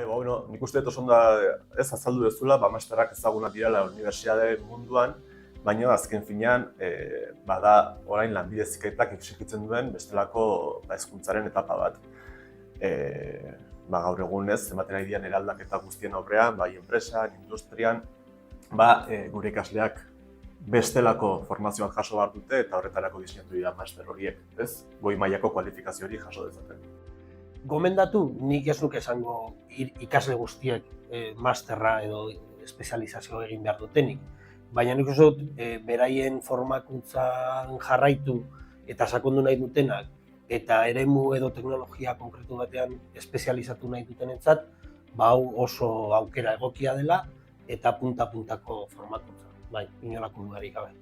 Bueno, nik uste dut oso ondo ez azaldu dezula, masterrak ezagunak direla unibertsitate munduan, baina azken finean bada orain lanbide heziketak exijitzen duen bestelako hezkuntzaren etapa bat. Gaur egun ez, ematen ari diren eraldaketa guztien aurrean, bai enpresan, industrian, gure ikasleak bestelako formazioak jaso behar dute eta horretarako diseinatu dira master horiek, ez? Goi mailako kualifikazio hori jaso dezaten. Gomendatu, nik ez nuke esango ikasle guztiek masterra edo espezializazio egin behar dutenik. Baina nik uste dut, beraien formakuntzan jarraitu eta sakondu nahi dutenak eta eremu edo teknologia konkretu batean espezializatu nahi dutenentzat, hau oso aukera egokia dela eta punta-puntako formakuntza. Bai, inolako dudarik gabe.